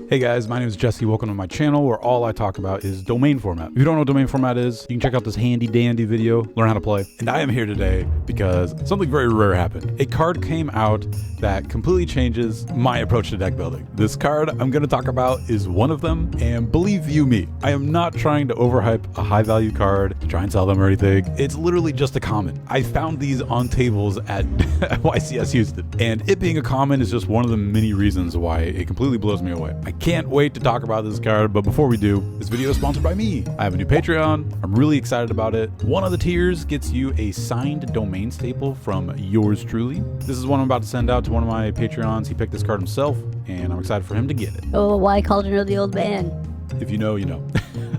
Hey guys, my name is Jesse. Welcome to my channel where all I talk about is domain format. If you don't know what domain format is, you can check out this handy dandy video, learn how to play. And I am here today because something very rare happened. A card came out that completely changes my approach to deck building. This card I'm going to talk about is one of them, and believe you me, I am not trying to overhype a high value card to try and sell them or anything. It's literally just a common. I found these on tables at YCS Houston, and it being a common is just one of the many reasons why it completely blows me away. I can't wait to talk about this card, but before we do, this video is sponsored by me. I have a new Patreon. I'm really excited about it. One of the tiers gets you a signed domain staple from yours truly. This is one I'm about to send out to one of my Patreons. He picked this card himself, and I'm excited for him to get it. Oh, why Cauldron of the Old Man? If you know, you know.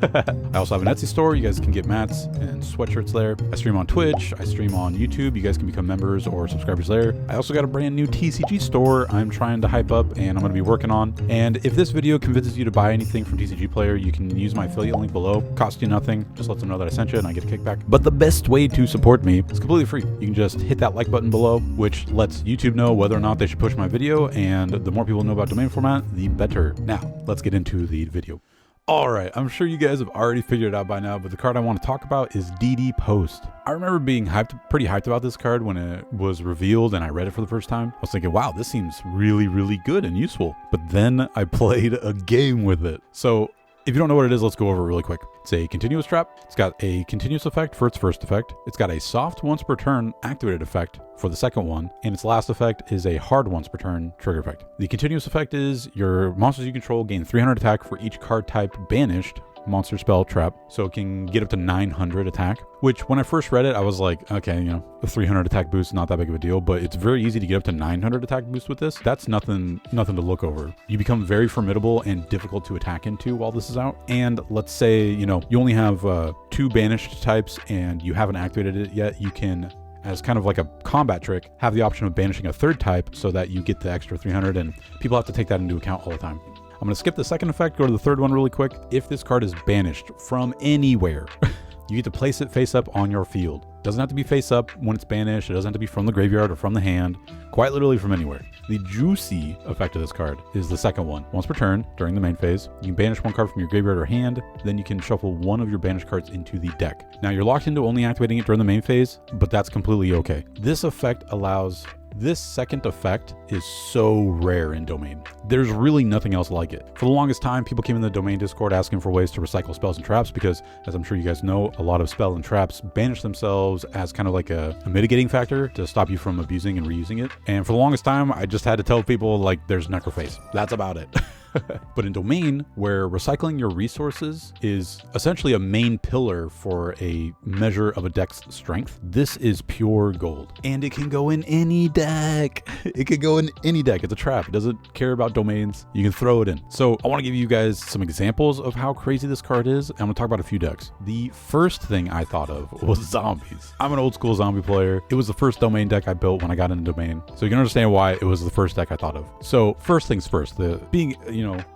I also have an Etsy store. You guys can get mats and sweatshirts there. I stream on Twitch. I stream on YouTube. You guys can become members or subscribers there. I also got a brand new TCG store I'm trying to hype up and I'm going to be working on. And if this video convinces you to buy anything from TCG Player, you can use my affiliate link below. Cost you nothing. Just let them know that I sent you and I get a kickback. But the best way to support me is completely free. You can just hit that like button below, which lets YouTube know whether or not they should push my video. And the more people know about domain format, the better. Now, let's get into the video. Alright, I'm sure you guys have already figured it out by now, but the card I want to talk about is DD Post. I remember being pretty hyped about this card when it was revealed and I read it for the first time. I was thinking, wow, this seems really good and useful. But then I played a game with it. So if you don't know what it is, let's go over it really quick. It's a continuous trap. It's got a continuous effect for its first effect. It's got a soft once per turn activated effect for the second one. And its last effect is a hard once per turn trigger effect. The continuous effect is your monsters you control gain 300 attack for each card type banished monster spell trap, so it can get up to 900 attack, which when I first read it I was like, okay, you know, a 300 attack boost is not that big of a deal, but it's very easy to get up to 900 attack boost with this. That's nothing to look over. You become very formidable and difficult to attack into while this is out. And let's say, you know, you only have 2 banished types and you haven't activated it yet, you can, as kind of like a combat trick, have the option of banishing a third type so that you get the extra 300, and people have to take that into account all the time. I'm going to skip the second effect, go to the third one really quick. If this card is banished from anywhere, you get to place it face up on your field. Doesn't have to be face up when it's banished. It doesn't have to be from the graveyard or from the hand. Quite literally from anywhere. The juicy effect of this card is the second one. Once per turn, during the main phase, you can banish one card from your graveyard or hand. Then you can shuffle one of your banished cards into the deck. Now you're locked into only activating it during the main phase, but that's completely okay. This second effect is so rare in Domain. There's really nothing else like it. For the longest time, people came in the Domain Discord asking for ways to recycle spells and traps because, as I'm sure you guys know, a lot of spell and traps banish themselves as kind of like a mitigating factor to stop you from abusing and reusing it. And for the longest time, I just had to tell people, like, there's Necroface. That's about it. But in Domain, where recycling your resources is essentially a main pillar for a measure of a deck's strength, this is pure gold. And it can go in any deck. It can go in any deck. It's a trap. It doesn't care about domains. You can throw it in. So I want to give you guys some examples of how crazy this card is. I'm going to talk about a few decks. The first thing I thought of was zombies. I'm an old school zombie player. It was the first Domain deck I built when I got into Domain. So you can understand why it was the first deck I thought of. So first things first,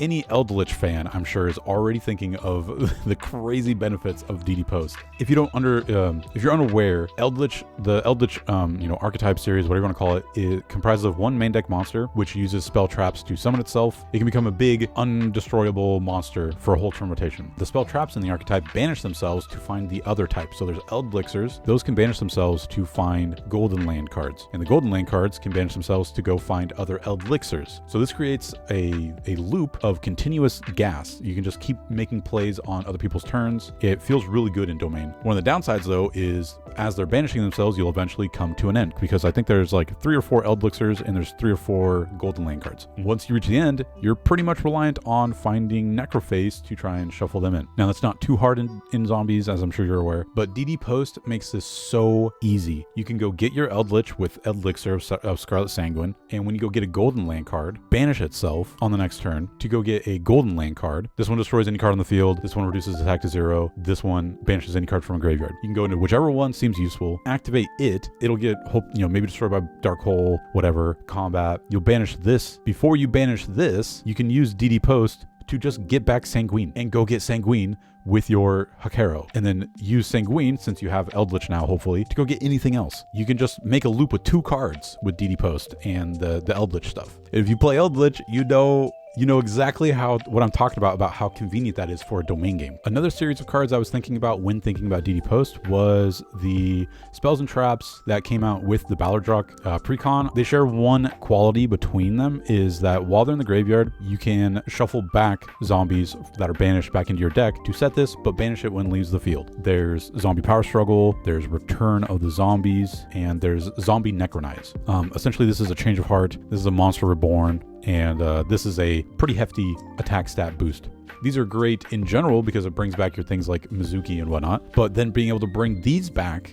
any Eldritch fan, I'm sure, is already thinking of the crazy benefits of DD Post. If you're unaware, the Eldritch, archetype series, whatever you want to call it, it comprises of one main deck monster, which uses spell traps to summon itself. It can become a big, undestroyable monster for a whole turn rotation. The spell traps in the archetype banish themselves to find the other type. So there's Eldlixirs. Those can banish themselves to find golden land cards. And the golden land cards can banish themselves to go find other Eldlixirs. So this creates a loop of continuous gas. You can just keep making plays on other people's turns. It feels really good in Domain. One of the downsides, though, is as they're banishing themselves, you'll eventually come to an end, because I think there's like 3 or 4 Eldlixirs and there's 3 or 4 golden land cards. Once you reach the end, you're pretty much reliant on finding Necroface to try and shuffle them in. Now, that's not too hard in zombies, as I'm sure you're aware, but DD Post makes this so easy. You can go get your Eldritch with Eldlixir of Scarlet Sanguine, and when you go get a golden land card, banish itself on the next turn to go get a golden land card. This one destroys any card on the field. This one reduces attack to 0. This one banishes any card from a graveyard. You can go into whichever one seems useful, activate it. It'll get, maybe destroyed by Dark Hole, whatever, combat. You'll banish this. Before you banish this, you can use DD Post to just get back Sanguine and go get Sanguine with your Hakero, and then use Sanguine, since you have Eldritch now, hopefully, to go get anything else. You can just make a loop with 2 cards with DD Post and the Eldritch stuff. If you play Eldritch, you know you know exactly what I'm talking about how convenient that is for a domain game. Another series of cards I was thinking about when thinking about DD Post was the Spells and Traps that came out with the Ballardrock precon. They share one quality between them, is that while they're in the graveyard, you can shuffle back zombies that are banished back into your deck to set this, but banish it when it leaves the field. There's Zombie Power Struggle, there's Return of the Zombies, and there's Zombie Necronize. Essentially, this is a change of heart. This is a Monster Reborn, and this is a pretty hefty attack stat boost. These are great in general because it brings back your things like Mizuki and whatnot, but then being able to bring these back,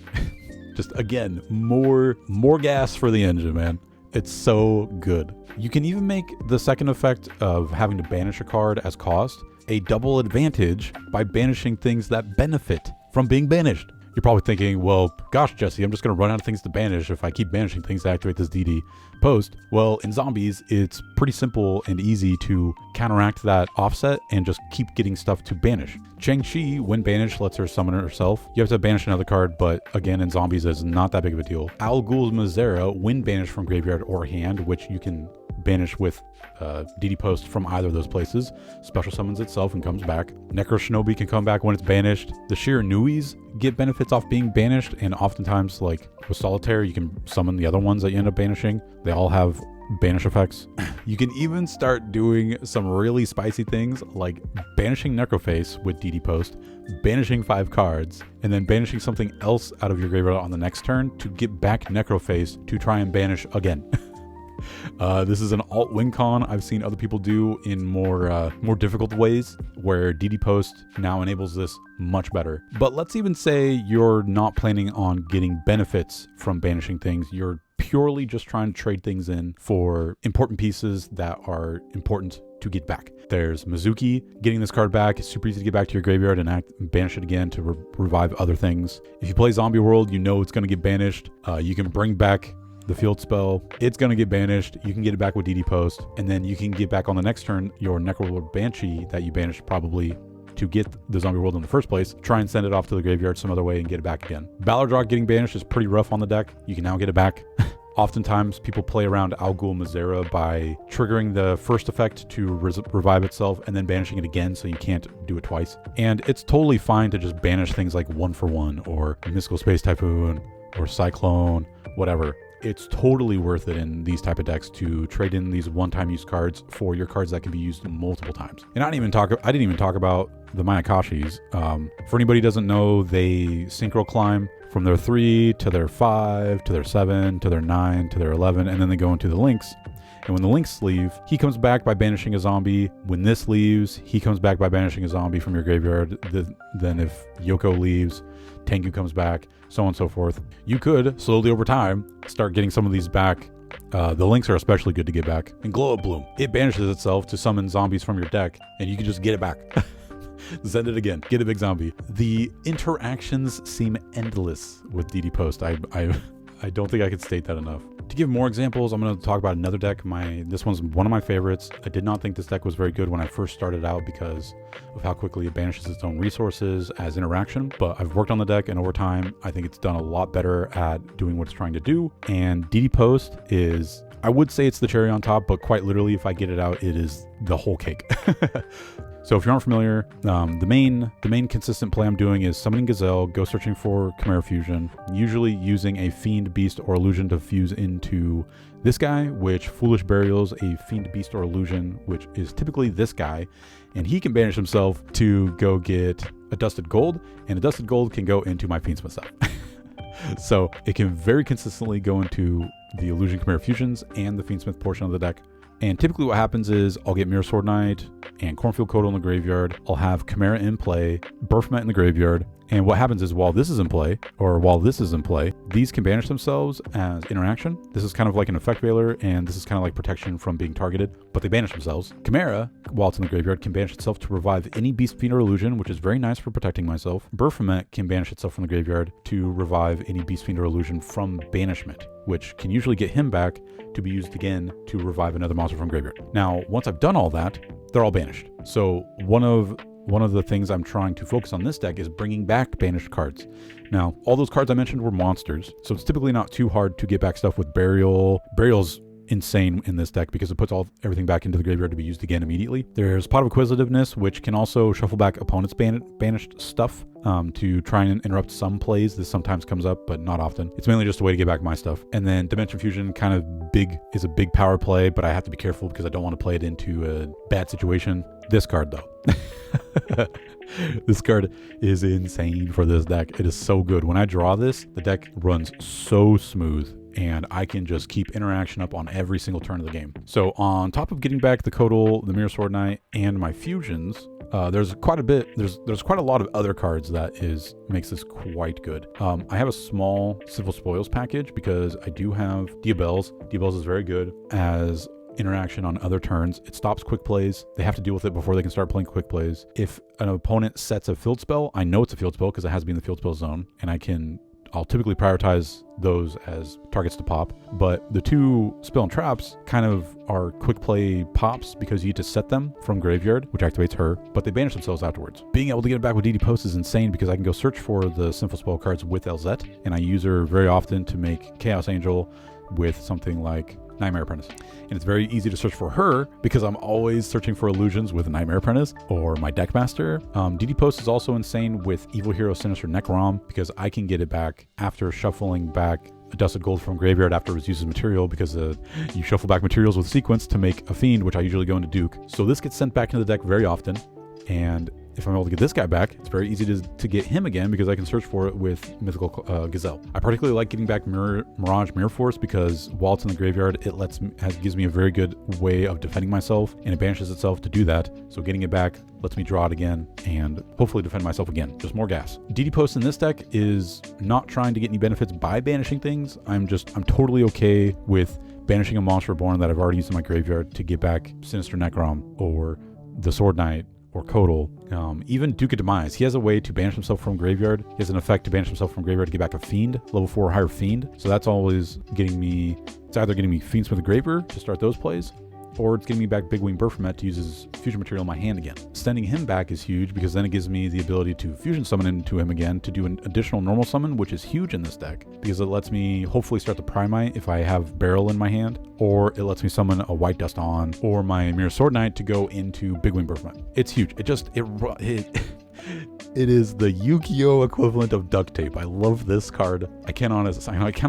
just again, more gas for the engine, man. It's so good. You can even make the second effect of having to banish a card as cost a double advantage by banishing things that benefit from being banished. You're probably thinking, well, gosh, Jesse, I'm just going to run out of things to banish if I keep banishing things to activate this DD Post. Well, in zombies, it's pretty simple and easy to counteract that offset and just keep getting stuff to banish. Chang-Chi, when banished, lets her summon it herself. You have to banish another card, but again, in zombies, it's not that big of a deal. Al Ghul's Mizera, when banished from graveyard or hand, which you can banish with DD Post from either of those places, special summons itself and comes back. Necro Shinobi can come back when it's banished. The Shiranuis get benefits off being banished, and oftentimes, like with Solitaire, you can summon the other ones that you end up banishing. They all have banish effects. You can even start doing some really spicy things like banishing Necroface with DD Post, banishing 5 cards, and then banishing something else out of your graveyard on the next turn to get back Necroface to try and banish again. This is an alt win con I've seen other people do in more difficult ways, where DD Post now enables this much better. But let's even say you're not planning on getting benefits from banishing things. You're purely just trying to trade things in for important pieces that are important to get back. There's Mizuki. Getting this card back is super easy to get back to your graveyard and banish it again to revive other things. If you play Zombie World, you know it's going to get banished. You can bring back the field spell. It's going to get banished. You can get it back with DD Post, and then you can get back on the next turn your Necrolord Banshee that you banished probably to get the Zombie World in the first place. Try and send it off to the graveyard some other way and get it back again. Ballardrock getting banished is pretty rough on the deck. You can now get it back. Oftentimes, people play around Al Ghul Mizera by triggering the first effect to revive itself and then banishing it again, so you can't do it twice. And it's totally fine to just banish things like 1-for-1 or Mystical Space Typhoon or Cyclone, whatever. It's totally worth it in these type of decks to trade in these one-time use cards for your cards that can be used multiple times. And I didn't even talk about the Mayakashis. For anybody who doesn't know, they synchro climb from their 3 to their 5 to their 7 to their 9 to their 11, and then they go into the links. And when the links leave, he comes back by banishing a zombie. When this leaves, he comes back by banishing a zombie from your graveyard. Then if Yoko leaves, Tengu comes back, so on and so forth. You could, slowly over time, start getting some of these back. The links are especially good to get back. And Glow Up Bloom, it banishes itself to summon zombies from your deck, and you can just get it back. Send it again. Get a big zombie. The interactions seem endless with DD Post. I don't think I could state that enough. To give more examples, I'm going to talk about another deck. This one's one of my favorites. I did not think this deck was very good when I first started out because of how quickly it banishes its own resources as interaction, but I've worked on the deck, and over time, I think it's done a lot better at doing what it's trying to do. And DD Post is, I would say it's the cherry on top, but quite literally, if I get it out, it is the whole cake. So if you aren't familiar, the main consistent play I'm doing is summoning Gazelle, go searching for Chimera Fusion, usually using a Fiend, Beast, or Illusion to fuse into this guy, which Foolish Burial's a Fiend, Beast, or Illusion, which is typically this guy, and he can banish himself to go get a Dusted Gold, and a Dusted Gold can go into my Fiendsmith stuff. So it can very consistently go into the Illusion Chimera Fusions and the Fiendsmith portion of the deck. And typically what happens is I'll get Mirror Sword Knight and Cornfield Kodo in the graveyard. I'll have Chimera in play, Burfmet in the graveyard. And what happens is while this is in play, these can banish themselves as interaction. This is kind of like an effect veiler, and this is kind of like protection from being targeted, but they banish themselves. Chimera, while it's in the graveyard, can banish itself to revive any Beast, Fiend, or Illusion, which is very nice for protecting myself. Burfmet can banish itself from the graveyard to revive any Beast, Fiend, or Illusion from banishment, which can usually get him back to be used again to revive another monster from graveyard. Now, once I've done all that, they're all banished. So one of the things I'm trying to focus on this deck is bringing back banished cards. Now, all those cards I mentioned were monsters, so it's typically not too hard to get back stuff with Burial. Burial's insane in this deck because it puts everything back into the graveyard to be used again immediately. There's Pot of Acquisitiveness, which can also shuffle back opponents' banished stuff to try and interrupt some plays. This sometimes comes up, but not often. It's mainly just a way to get back my stuff. And then Dimension Fusion is a big power play, but I have to be careful because I don't want to play it into a bad situation. This card, though. This card is insane for this deck. It is so good. When I draw this, the deck runs so smooth, and I can just keep interaction up on every single turn of the game. So on top of getting back the Codal, the Mirror Sword Knight, and my fusions, there's quite a lot of other cards that makes this quite good. I have a small Civil Spoils package because I do have Diabels. Diabels is very good as interaction on other turns. It stops quick plays. They have to deal with it before they can start playing quick plays. If an opponent sets a field spell, I know it's a field spell because it has to be in the field spell zone, and I'll typically prioritize those as targets to pop. But the two spell and traps kind of are quick play pops because you need to set them from graveyard, which activates her, but they banish themselves afterwards. Being able to get it back with DD Post is insane because I can go search for the Sinful Spell cards with LZ, and I use her very often to make Chaos Angel with something like Nightmare Apprentice. And it's very easy to search for her because I'm always searching for illusions with Nightmare Apprentice or my Deckmaster. DD Post is also insane with Evil Hero Sinister Necrom because I can get it back after shuffling back a Dusted Gold from graveyard after it uses material, because you shuffle back materials with sequence to make a Fiend, which I usually go into Duke. So this gets sent back into the deck very often, and if I'm able to get this guy back, it's very easy to get him again because I can search for it with Mythical Gazelle. I particularly like getting back Mirage Mirror Force because while it's in the graveyard, it gives me a very good way of defending myself, and it banishes itself to do that. So getting it back lets me draw it again and hopefully defend myself again. Just more gas. DD Post in this deck is not trying to get any benefits by banishing things. I'm totally okay with banishing a Monster Reborn that I've already used in my graveyard to get back Sinister Necrom or the Sword Knight or Codal. Even Duke of Demise, he has a way to banish himself from graveyard. He has an effect to banish himself from graveyard to get back a Fiend, level 4 or higher Fiend. So that's always it's either getting me Fiendsmith Graver to start those plays, or it's getting me back Big Wing Baphomet to use his fusion material in my hand again. Sending him back is huge because then it gives me the ability to fusion summon into him again to do an additional normal summon, which is huge in this deck because it lets me hopefully start the Primite if I have Barrel in my hand, or it lets me summon a White Dust On or my Mirror Sword Knight to go into Big Wing Baphomet. It's huge. It is the Yu-Gi-Oh equivalent of duct tape. I love this card. I cannot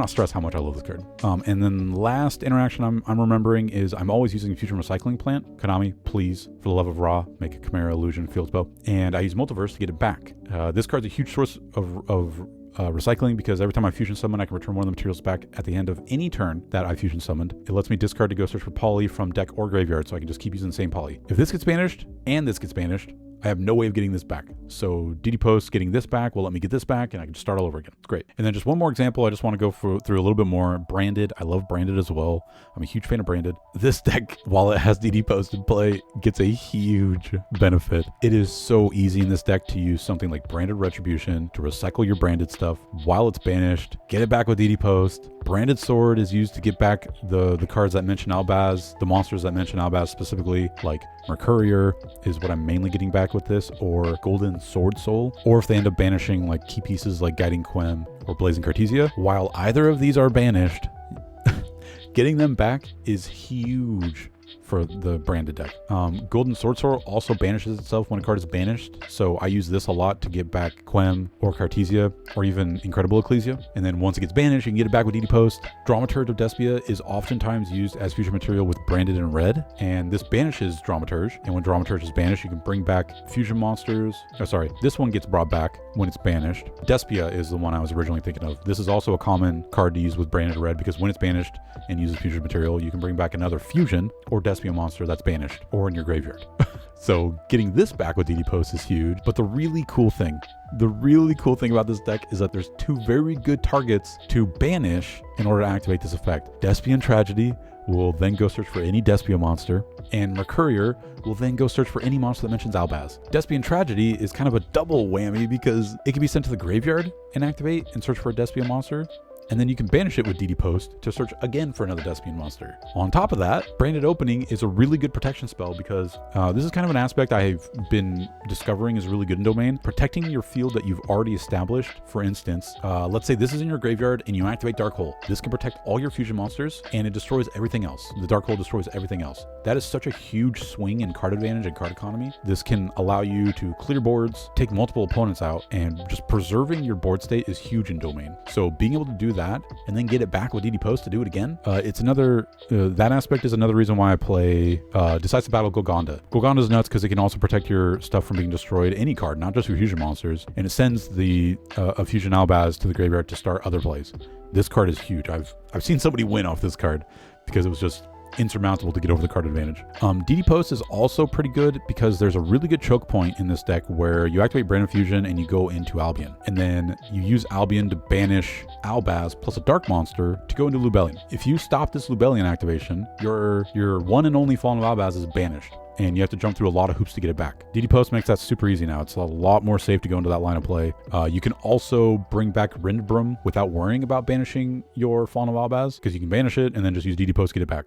stress how much I love this card. And then last interaction I'm remembering is I'm always using Future Recycling Plant. Konami, please, for the love of Ra, make a Chimera Illusion field spell. And I use Multiverse to get it back. This card's a huge source of recycling because every time I fusion summon, I can return one of the materials back at the end of any turn that I fusion summoned. It lets me discard to go search for poly from deck or graveyard, so I can just keep using the same poly. If this gets banished and this gets banished, I have no way of getting this back. So DD Post getting this back will let me get this back, and I can just start all over again. It's great. And then just one more example, I just want to go through a little bit more. Branded. I love Branded as well. I'm a huge fan of Branded. This deck, while it has DD Post in play, gets a huge benefit. It is so easy in this deck to use something like Branded Retribution to recycle your Branded stuff while it's banished. Get it back with DD Post. Branded Sword is used to get back the cards that mention Albaz, the monsters that mention Albaz specifically, like Mercurier is what I'm mainly getting back with this, or Golden Sword Soul, or if they end up banishing like key pieces like Guiding Quem or Blazing Cartesia. While either of these are banished, getting them back is huge for the Branded deck. Golden Sword Soul also banishes itself when a card is banished, so I use this a lot to get back Quem or Cartesia or even Incredible Ecclesia. And then once it gets banished, you can get it back with DD Post. Dramaturge of Despia is oftentimes used as fusion material with Branded in red, and this banishes Dramaturge. And when Dramaturge is banished, you can bring back fusion monsters. Oh, sorry, this one gets brought back when it's banished. Despia is the one I was originally thinking of. This is also a common card to use with Branded red because when it's banished and uses fusion material, you can bring back another fusion or Despia monster that's banished or in your graveyard. So getting this back with DD Post is huge. But the really cool thing about this deck is that there's two very good targets to banish in order to activate this effect. Despian Tragedy will then go search for any Despia monster, and Mercurier will then go search for any monster that mentions Albaz. Despian Tragedy is kind of a double whammy because it can be sent to the graveyard and activate and search for a Despia monster, and then you can banish it with DD Post to search again for another Despian monster. On top of that, Branded Opening is a really good protection spell because this is kind of an aspect I've been discovering is really good in Domain. Protecting your field that you've already established. For instance, let's say this is in your graveyard and you activate Dark Hole. This can protect all your fusion monsters and it destroys everything else. The Dark Hole destroys everything else. That is such a huge swing in card advantage and card economy. This can allow you to clear boards, take multiple opponents out, and just preserving your board state is huge in Domain. So being able to do that and then get it back with DD Post to do it again, it's another, that aspect is another reason why I play Decisive Battle Golgonda. Golgonda is nuts because it can also protect your stuff from being destroyed, any card, not just your fusion monsters, and it sends the a Fusion Albaz to the graveyard to start other plays. This card is huge. I've seen somebody win off this card because it was just insurmountable to get over the card advantage. DD Post is also pretty good because there's a really good choke point in this deck where you activate Branded Fusion and you go into Albion, and then you use Albion to banish Albaz plus a dark monster to go into Lubellion. If you stop this Lubellion activation, your one and only Fallen of Albaz is banished, and you have to jump through a lot of hoops to get it back. DD Post makes that super easy now. It's a lot more safe to go into that line of play. You can also bring back Rindbrum without worrying about banishing your Fallen of Albaz because you can banish it and then just use DD Post to get it back.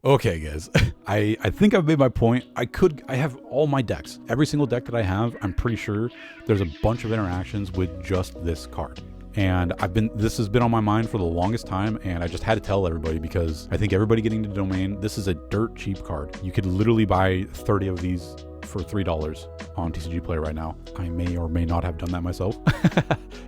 Okay, guys, I think I've made my point. I have all my decks. Every single deck that I have, I'm pretty sure there's a bunch of interactions with just this card. And this has been on my mind for the longest time, and I just had to tell everybody because I think everybody getting to Domain, this is a dirt cheap card. You could literally buy 30 of these for $3 on TCG Player right now. I may or may not have done that myself.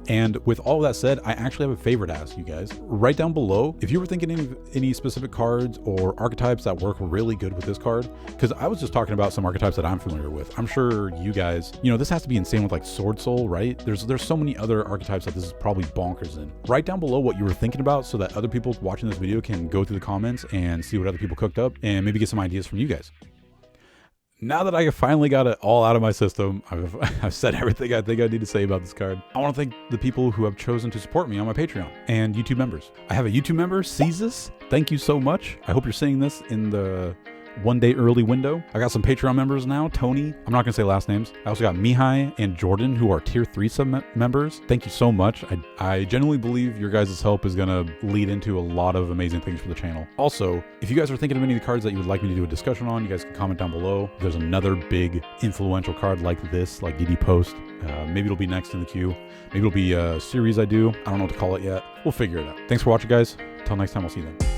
And with all of that said, I actually have a favor to ask you guys. Write down below if you were thinking any specific cards or archetypes that work really good with this card, because I was just talking about some archetypes that I'm familiar with. I'm sure you guys, this has to be insane with like Sword Soul, right? There's so many other archetypes that this is probably bonkers in. Write down below what you were thinking about so that other people watching this video can go through the comments and see what other people cooked up and maybe get some ideas from you guys. Now that I finally got it all out of my system, I've said everything I think I need to say about this card. I want to thank the people who have chosen to support me on my Patreon and YouTube members. I have a YouTube member, Caesar. Thank you so much. I hope you're seeing this in the 1 day early window. I got some Patreon members now. Tony, I'm not gonna say last names. I also got Mihai and Jordan, who are tier 3 sub members. Thank you so much. I genuinely believe your guys' help is gonna lead into a lot of amazing things for the channel. Also, if you guys are thinking of any of the cards that you would like me to do a discussion on, you guys can comment down below. There's another big influential card like this, like DD Post. Maybe it'll be next in the queue. Maybe it'll be a series I do. I don't know what to call it yet. We'll figure it out. Thanks for watching, guys. Until next time, we'll see you then.